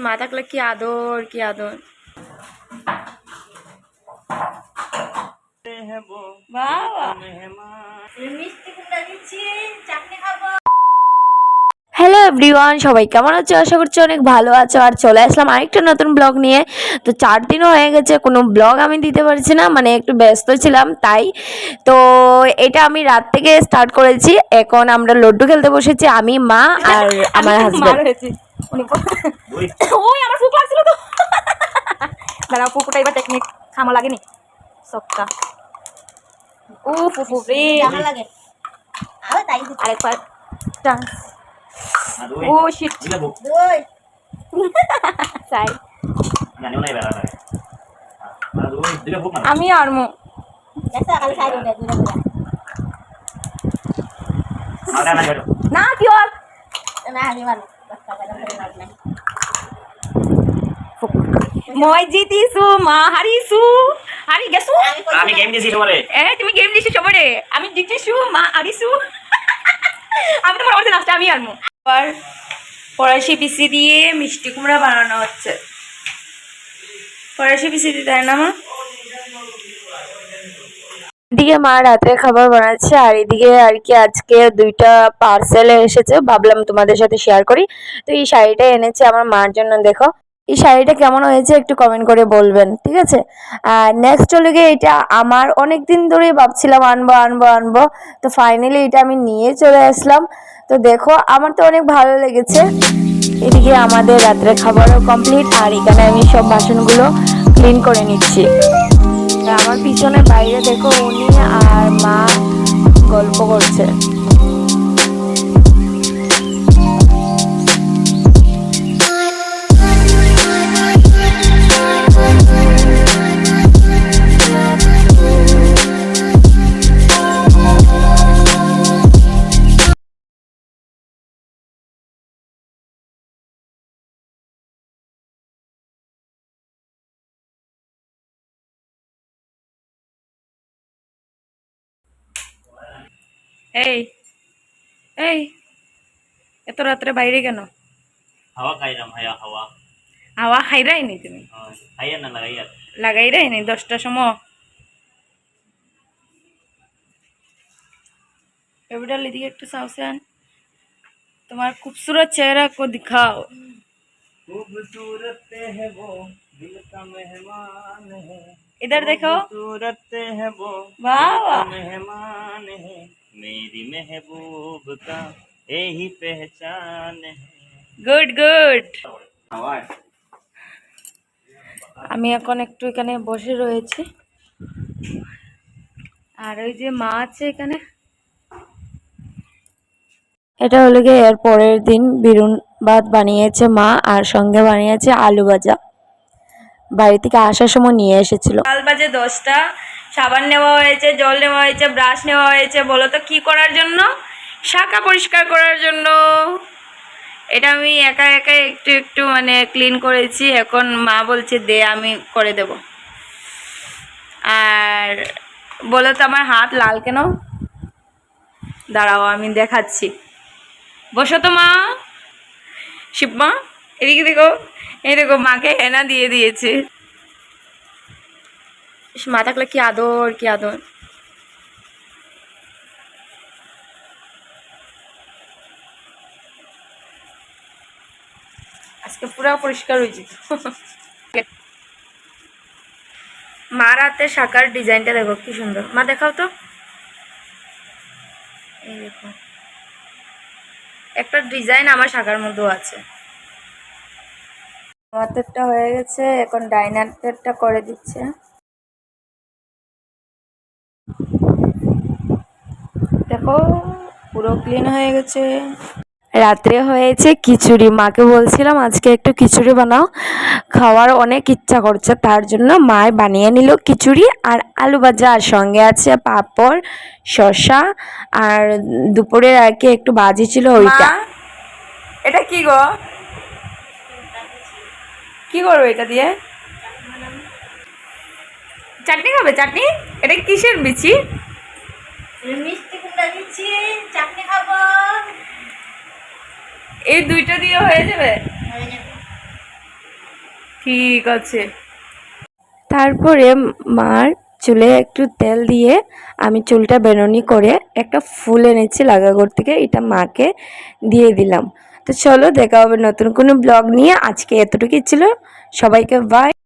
মা থাকলে কি আদর কি আদর। বাবা হ্যালো এভরিওয়ান, সবাই কেমন আছো? আশা করছি অনেক ভালো আছো। আর চলে আসলাম আরেকটা নতুন ব্লগ নিয়ে। তো 4 দিনও হয়ে গেছে কোনো ব্লগ আমি দিতে পারছি না, মানে একটু ব্যস্ত ছিলাম তাই। তো এটা আমি রাত থেকে স্টার্ট করেছি। এখন আমরা লড্ডু খেলতে বসেছি, আমি, মা আর আমার হাজব্যান্ড। ওই আমার ফুক লাগছিল তো। দাঁড়াও, ফুকুটা এবার টেকনিক খামা লাগেনি সবটা। ও ফুফু রে আমার লাগে আরেকবার ডান্স। ও শিট তাই আমি আর মু না কি আর মই জিতিছো মা হারিছো হারি গেছো। আমি গেম দিছি সবারে। তুমি গেম দিছি সবারে, আমি জিতিছো মা হারিছো। আমি তোমার অর্ধে লাস্টে আমি আনমু। আর ফরাসি পিসি দিয়ে মিষ্টি কুমড়া বানানো হচ্ছে। ফরাসি পিসি দিয়ে তাই না মা? এদিকে মা রাতের খাবার বানাচ্ছে, আর এদিকে আর কি আজকে 2টা পার্সেল এসেছে, ভাবলাম তোমাদের সাথে শেয়ার করি। তো এই শাড়িটা এনেছে আমার মার জন্য। দেখো এই শাড়িটা কেমন হয়েছে একটু কমেন্ট করে বলবেন, ঠিক আছে? আর নেক্সট হলো গিয়ে এটা আমার অনেক দিন ধরেই ভাবছিলাম আনবো আনবো আনবো, তো ফাইনালি এটা আমি নিয়ে চলে আসলাম। তো দেখো আমার তো অনেক ভালো লেগেছে। এদিকে আমাদের রাত্রে খাবারও কমপ্লিট, আর এখানে আমি সব বাসনগুলো ক্লিন করে নিচ্ছি। আমার পিছনে বাইরে দেখো উনি আর মা গল্প করছে। এই এই এত রাত্রে বাইরে কেন? হাওয়া খাইলাম, হায়া হাওয়া। হাওয়া খাইরাই নি তুমি? খাইয়া না লাগাইয়া। লাগাইরাই নি 10টার সময়? এবিটাল এদিকে একটু সাউসেন, তোমার খুবসুরত চেহারা কো দিখাও। खूबसूरत है वो दिल का मेहमान है, इधर देखो, खूबसूरत है वो वाह दिल का वाह, मेहमान है, मेरी महबूब का यही पहचान है। Good good. হাওয়া আমি এখন একটু এখানে বসে রয়েছি, আর ওই যে মা আছে এখানে। এটা হলো গিয়ে এর পরের দিন বিরুন ভাত বানিয়েছে মা, আর সঙ্গে বানিয়েছে আলু ভাজা। বাড়ি থেকে আসার সময় নিয়ে এসেছিল। কাল বাজে 10টা, সাবান নেওয়া হয়েছে, জল নেওয়া হয়েছে, ব্রাশ নেওয়া হয়েছে। বলো তো কি করার জন্য? শাখা পরিষ্কার করার জন্য। এটা আমি একা একা একটু একটু মানে ক্লিন করেছি, এখন মা বলছে দে আমি করে দেব। আর বলো তো আমার হাত লাল কেন? দাঁড়াও আমি দেখাচ্ছি। বসো তো মা, শিবমা এদিকে দেখো, এই দেখো মাকে হেনা দিয়ে দিয়েছে। মা থাকলে কি আদর কি আদর। আজকে পুরো পরিষ্কার হয়েছে। মার হাতে শাখার ডিজাইনটা দেখো কি সুন্দর। মা দেখাও তো, এই দেখো একটা ডিজাইন আমার শাখার মধ্যেও আছে। আমাদেরটা হয়ে গেছে, এখন ডাইনারটা করে দিচ্ছে। দেখো পুরো ক্লিন হয়ে গেছে। রাত্রে হয়েছে খিচুড়ি, মাকে বলছিলাম আজকে একটু খিচুড়ি বানাও, খাওয়ার অনেক ইচ্ছা করছে, তার জন্য মায় বানিয়ে নিল খিচুড়ি আর আলু ভাজা, আর সঙ্গে আছে পাঁপড়, শসা, আর দুপুরের আগে একটু ভাজি ছিল ওইটা। এটা কি গো? কি করবে এটা দিয়ে? চাটনি খাবে? চাটনি? এটা কিসের বিচি? মিষ্টি কুমড়া দিচ্ছি, চাটনি খাবো। এই দুইটা দিয়ে হয়ে যাবে? ঠিক আছে। তারপরে মার চুলে একটু তেল দিয়ে আমি চুলটা বেনুনি করে একটা ফুল এনেছি লাগাগর থেকে, এটা মাকে দিয়ে দিলাম। তো চলো দেখা হবে নতুন কোনো ব্লগ নিয়ে, আজকে এতটুকুই ছিল। সবাইকে বাই।